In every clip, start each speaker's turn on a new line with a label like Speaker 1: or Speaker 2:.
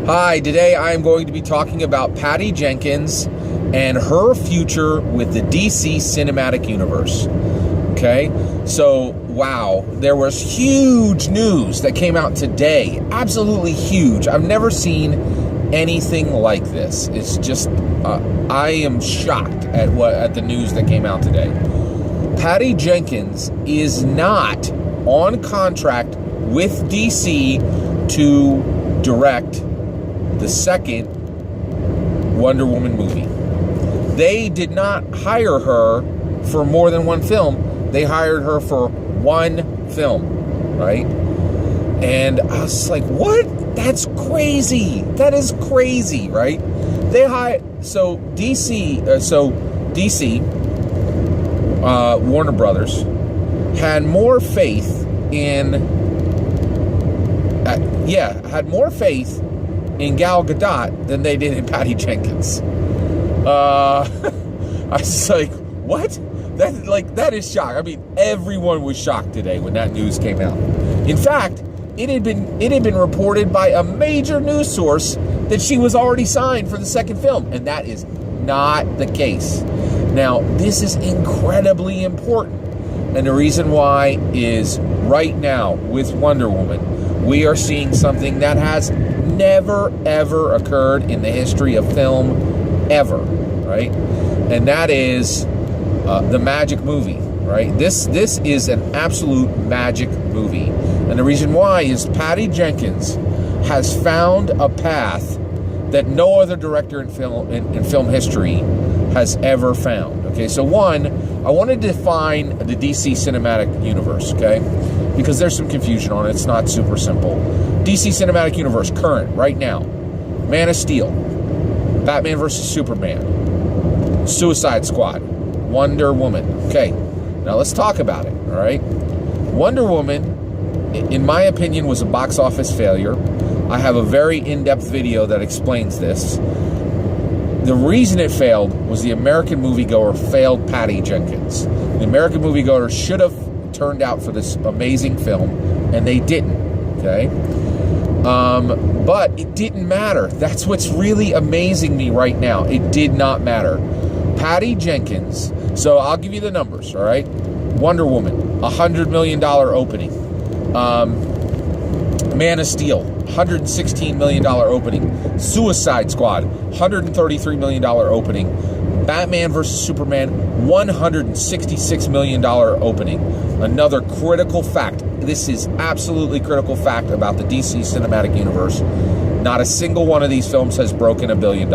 Speaker 1: Hi, today I am going to be talking about Patty Jenkins and her future with the DC Cinematic Universe. Okay, so wow, there was huge news that came out today. Absolutely huge. I've never seen anything like this. It's just, I am shocked at the news that came out today. Patty Jenkins is not on contract with DC to direct the second Wonder Woman movie. They did not hire her for more than one film. They hired her for one film, right? And I was like, what? That's crazy. That is crazy, right? So DC, Warner Brothers had more faith in Gal Gadot than they did in Patty Jenkins. I was like, what? That is shock. I mean, everyone was shocked today when that news came out. In fact, it had been reported by a major news source that she was already signed for the second film, and that is not the case. Now, this is incredibly important, and the reason why is right now with Wonder Woman, we are seeing something that has never, ever occurred in the history of film ever, right? And that is the magic movie, right? This is an absolute magic movie. And the reason why is Patty Jenkins has found a path that no other director in film history has ever found. Okay, so one, I want to define the DC Cinematic Universe, okay? Because there's some confusion on it. It's not super simple. DC Cinematic Universe, current, right now. Man of Steel, Batman vs. Superman, Suicide Squad, Wonder Woman. Okay, now let's talk about it, all right? Wonder Woman, in my opinion, was a box office failure. I have a very in-depth video that explains this. The reason it failed was the American moviegoer failed Patty Jenkins. The American moviegoer should have turned out for this amazing film, and they didn't, okay? But it didn't matter. That's what's really amazing me right now. It did not matter. Patty Jenkins, so I'll give you the numbers, all right? Wonder Woman, $100 million opening. Man of Steel, $116 million opening. Suicide Squad, $133 million opening. Batman vs. Superman, $166 million opening. Another critical fact. This is absolutely critical fact about the DC Cinematic Universe. Not a single one of these films has broken $1 billion.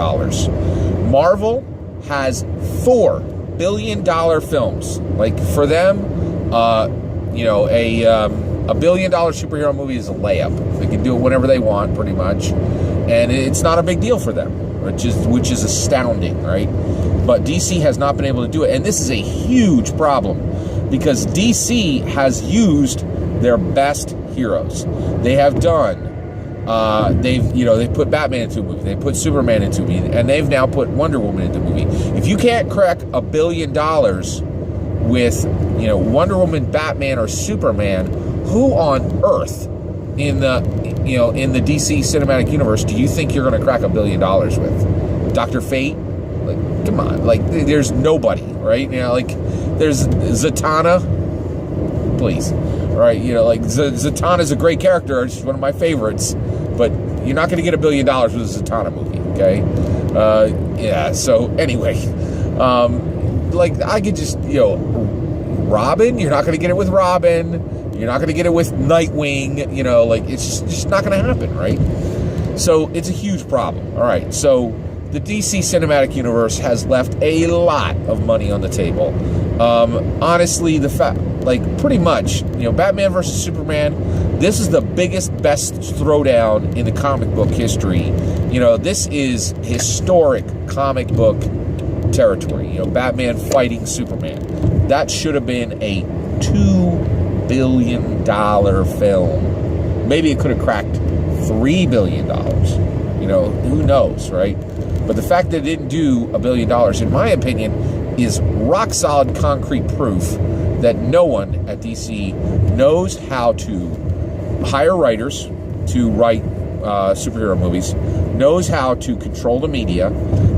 Speaker 1: Marvel has $4 billion films. Like, for them, a $1 billion superhero movie is a layup. They can do it whenever they want, pretty much, and it's not a big deal for them, which is astounding, right? But DC has not been able to do it, and this is a huge problem because DC has used their best heroes. They have done. They've put Batman into a movie. They put Superman into a movie, and they've now put Wonder Woman into a movie. If you can't crack $1 billion with Wonder Woman, Batman, or Superman, who on earth in the DC Cinematic Universe do you think you're going to crack $1 billion with? Dr. Fate? Like, come on, like, there's nobody, right? There's Zatanna, please, all right? Zatanna's a great character. She's one of my favorites, but you're not going to get $1 billion with a Zatanna movie, okay? So anyway, I could just, Robin, you're not going to get it with Robin. You're not going to get it with Nightwing. It's just not going to happen, right? So it's a huge problem. All right, so the DC Cinematic Universe has left a lot of money on the table. Honestly, pretty much, Batman versus Superman, this is the best throwdown in the comic book history. This is historic comic book territory. Batman fighting Superman. That should have been a $2 billion film. Maybe it could have cracked $3 billion. Who knows, right? But the fact that it didn't do $1 billion, in my opinion, is rock solid concrete proof that no one at DC knows how to hire writers to write superhero movies, knows how to control the media,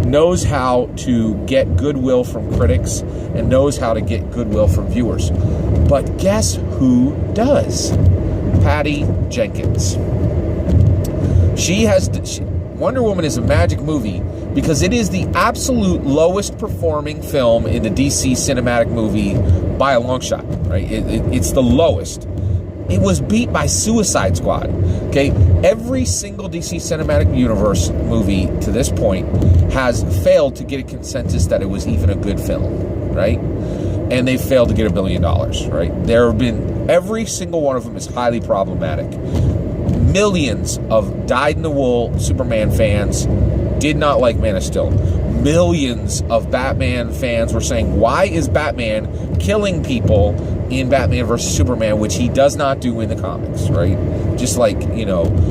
Speaker 1: knows how to get goodwill from critics, and knows how to get goodwill from viewers. But guess who does? Patty Jenkins. Wonder Woman is a magic movie because it is the absolute lowest performing film in the DC cinematic movie by a long shot, right? It's the lowest. It was beat by Suicide Squad. Okay, every single DC Cinematic Universe movie to this point has failed to get a consensus that it was even a good film, right? And they failed to get $1 billion, right? There have been, every single one of them is highly problematic. Millions of dyed-in-the-wool Superman fans did not like Man of Steel. Millions of Batman fans were saying, why is Batman killing people in Batman vs. Superman, which he does not do in the comics, right? Just like,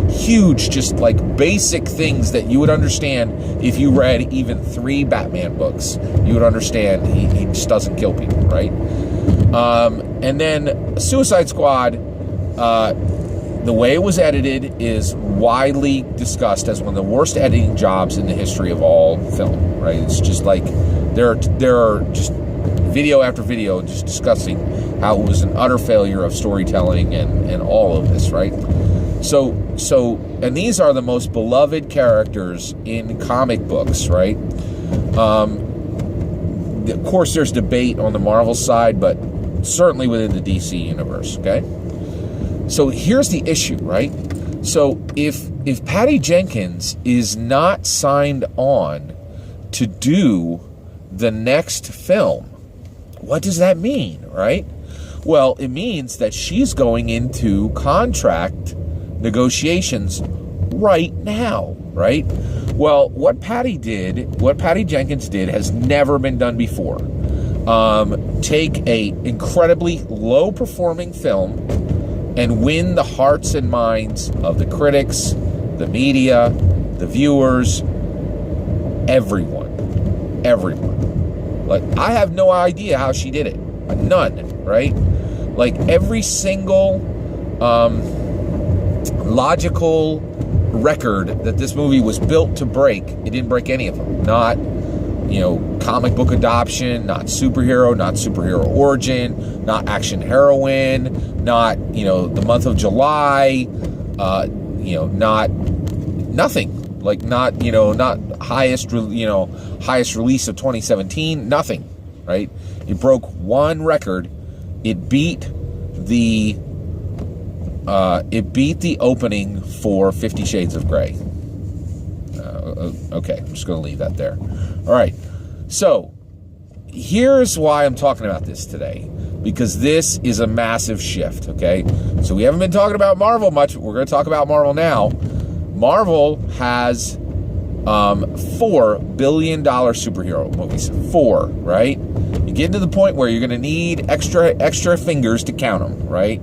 Speaker 1: huge, just like basic things that you would understand if you read even 3 Batman books. You would understand he just doesn't kill people, right? And then Suicide Squad, the way it was edited is widely discussed as one of the worst editing jobs in the history of all film, right? It's just like there are just video after video just discussing how it was an utter failure of storytelling and all of this, right? So, and these are the most beloved characters in comic books, right? Of course, there's debate on the Marvel side, but certainly within the DC universe, okay? So here's the issue, right? So if Patty Jenkins is not signed on to do the next film, what does that mean, right? Well, it means that she's going into contract negotiations right now, right? Well, what Patty Jenkins did has never been done before. Take a incredibly low-performing film and win the hearts and minds of the critics, the media, the viewers, everyone. Like, I have no idea how she did it. None, right? Like, every single logical record that this movie was built to break, it didn't break any of them. Not, comic book adoption, not superhero origin, not action heroine, not, the month of July, not nothing. Like, not highest release of 2017, nothing, right? It broke one record. It beat the opening for 50 Shades of Grey. Okay, I'm just going to leave that there. All right, so here's why I'm talking about this today, because this is a massive shift, okay? So we haven't been talking about Marvel much. We're going to talk about Marvel now. Marvel has $4 billion superhero movies. 4, right? You get to the point where you're going to need extra fingers to count them, right?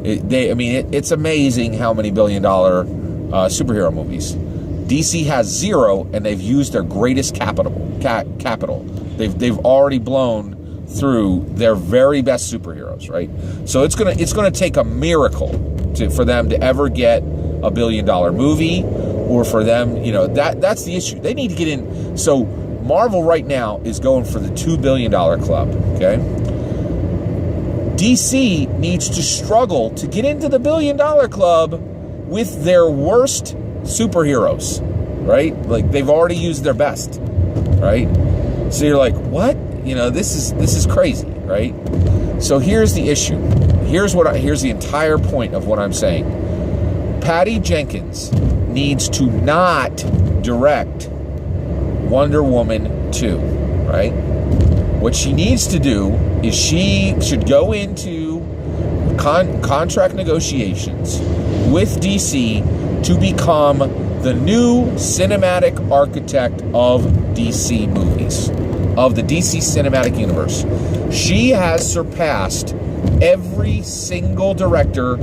Speaker 1: It's amazing how many $1 billion superhero movies. DC has 0, and they've used their greatest capital. They've already blown through their very best superheroes, right? So it's gonna take a miracle for them to ever get a $1 billion movie, or for them, that's the issue. They need to get in. So Marvel right now is going for the $2 billion club, okay? DC needs to struggle to get into the $1 billion club with their worst superheroes, right? Like, they've already used their best, right? So you're like, what? This is crazy, right? So here's the issue. Here's the entire point of what I'm saying. Patty Jenkins needs to not direct Wonder Woman 2, right? What she needs to do is she should go into contract negotiations with DC to become the new cinematic architect of DC movies, of the DC cinematic universe. She has surpassed every single director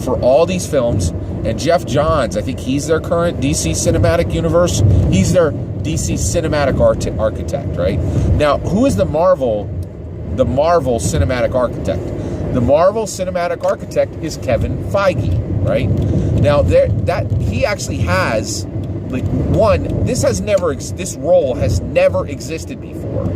Speaker 1: for all these films. And Jeff Johns, I think he's their current DC cinematic universe. He's their DC cinematic architect, right? Now, who is the Marvel cinematic architect? The Marvel cinematic architect is Kevin Feige, right? Now that he actually has, like, one, this role has never existed before.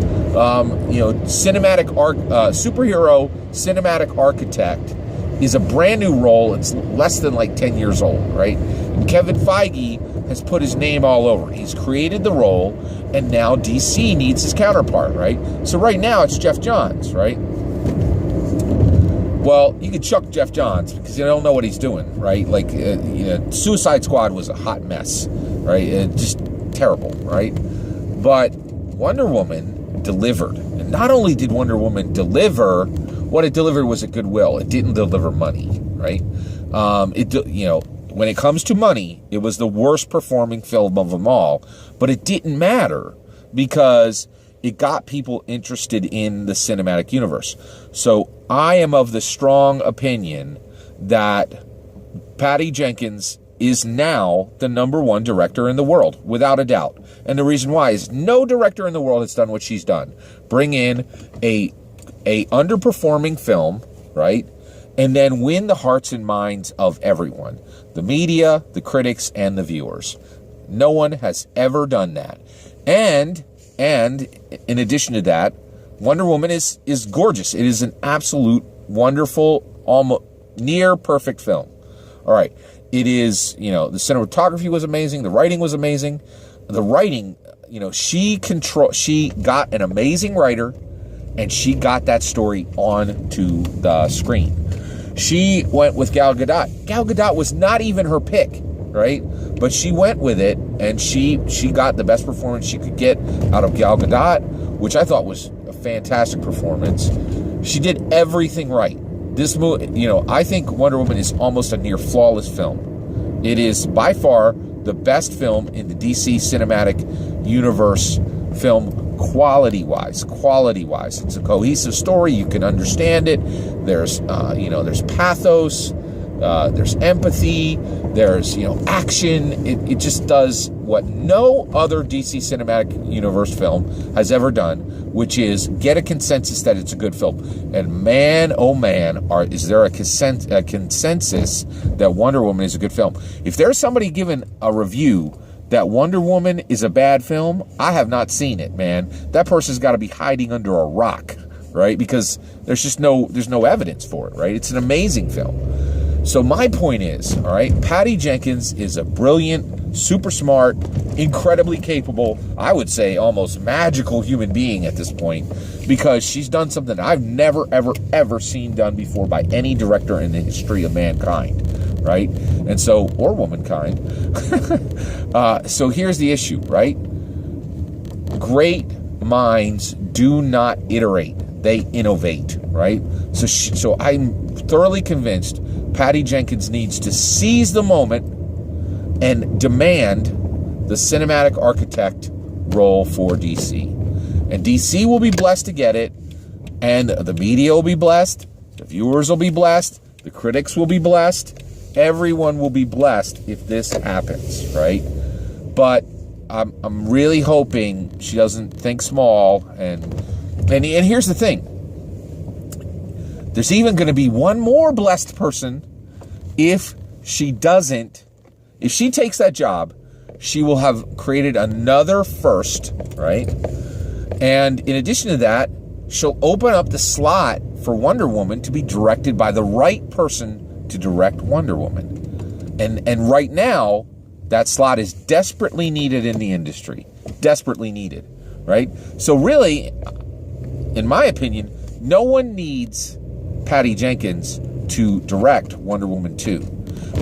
Speaker 1: Superhero cinematic architect is a brand new role. It's less than like 10 years old, right? And Kevin Feige has put his name all over it. He's created the role, and now DC needs his counterpart, right? So right now it's Jeff Johns, right? Well, you could chuck Jeff Johns because you don't know what he's doing, right? Like, Suicide Squad was a hot mess, right? Just terrible, right? But Wonder Woman delivered. And not only did Wonder Woman deliver, what it delivered was a goodwill. It didn't deliver money, right? When it comes to money, it was the worst performing film of them all. But it didn't matter because it got people interested in the cinematic universe. So I am of the strong opinion that Patty Jenkins is now the #1 director in the world, without a doubt. And the reason why is no director in the world has done what she's done. Bring in a underperforming film, right? And then win the hearts and minds of everyone. The media, the critics, and the viewers. No one has ever done that. And in addition to that, Wonder Woman is gorgeous. It is an absolute wonderful, almost near perfect film. All right. It is, the cinematography was amazing. The writing was amazing. The writing, she got an amazing writer, and she got that story onto the screen. She went with Gal Gadot. Gal Gadot was not even her pick, right? But she went with it, and she got the best performance she could get out of Gal Gadot, which I thought was a fantastic performance. She did everything right. This movie, I think Wonder Woman is almost a near flawless film. It is by far the best film in the DC cinematic universe film quality-wise. It's a cohesive story. You can understand it. There's pathos. There's empathy. There's, action. It just does what no other DC Cinematic Universe film has ever done, which is get a consensus that it's a good film. And man, oh man, is there a consensus that Wonder Woman is a good film? If there's somebody giving a review that Wonder Woman is a bad film, I have not seen it, man. That person's got to be hiding under a rock, right? Because there's no evidence for it, right? It's an amazing film. So my point is, all right, Patty Jenkins is a brilliant, super smart, incredibly capable, I would say almost magical human being at this point, because she's done something I've never, ever, ever seen done before by any director in the history of mankind, right? And so, or womankind. So here's the issue, right? Great minds do not iterate. They innovate, right? So I'm thoroughly convinced Patty Jenkins needs to seize the moment and demand the cinematic architect role for DC. And DC will be blessed to get it, and the media will be blessed, the viewers will be blessed, the critics will be blessed, everyone will be blessed if this happens, right? But I'm really hoping she doesn't think small, and here's the thing. There's even going to be one more blessed person if she takes that job, she will have created another first, right? And in addition to that, she'll open up the slot for Wonder Woman to be directed by the right person to direct Wonder Woman. And right now, that slot is desperately needed in the industry. Desperately needed, right? So really, in my opinion, no one needs Patty Jenkins to direct Wonder Woman 2.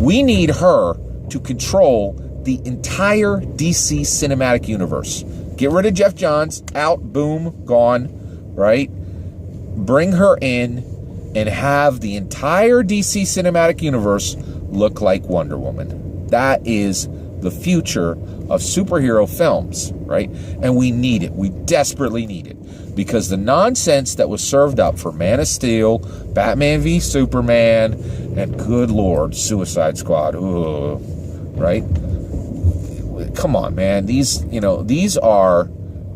Speaker 1: We need her to control the entire DC cinematic universe. Get rid of Jeff Johns, out, boom, gone, right? Bring her in and have the entire DC cinematic universe look like Wonder Woman. That is the future of superhero films, right? And we need it. We desperately need it. Because the nonsense that was served up for Man of Steel, Batman v Superman, and good Lord, Suicide Squad, right? Come on, man. These are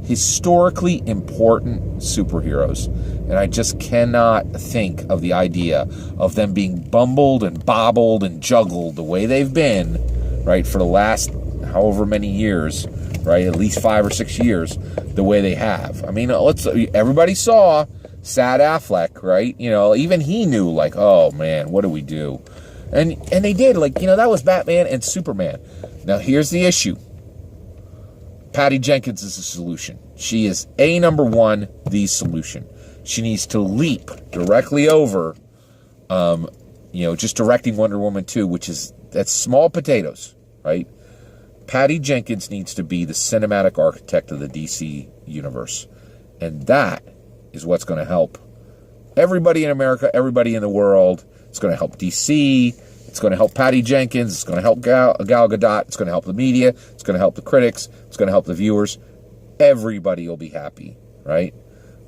Speaker 1: historically important superheroes. And I just cannot think of the idea of them being bumbled and bobbled and juggled the way they've been, right, for the last however many years, right, at least 5 or 6 years, the way they have. I mean, everybody saw Sad Affleck, right? You know, even he knew, like, oh man, what do we do? And they did, like, you know, that was Batman and Superman. Now here's the issue. Patty Jenkins is the solution. She is number one, the solution. She needs to leap directly over, just directing Wonder Woman 2, that's small potatoes, right? Patty Jenkins needs to be the cinematic architect of the DC universe. And that is what's going to help everybody in America, everybody in the world. It's going to help DC. It's going to help Patty Jenkins. It's going to help Gal Gadot. It's going to help the media. It's going to help the critics. It's going to help the viewers. Everybody will be happy, right?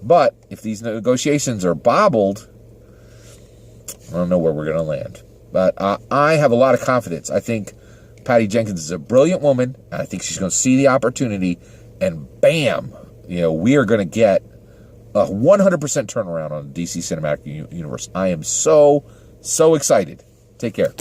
Speaker 1: But if these negotiations are bobbled, I don't know where we're going to land. But I have a lot of confidence. I think Patty Jenkins is a brilliant woman, and I think she's going to see the opportunity, and bam, we are going to get a 100% turnaround on the DC Cinematic Universe. I am so excited. Take care.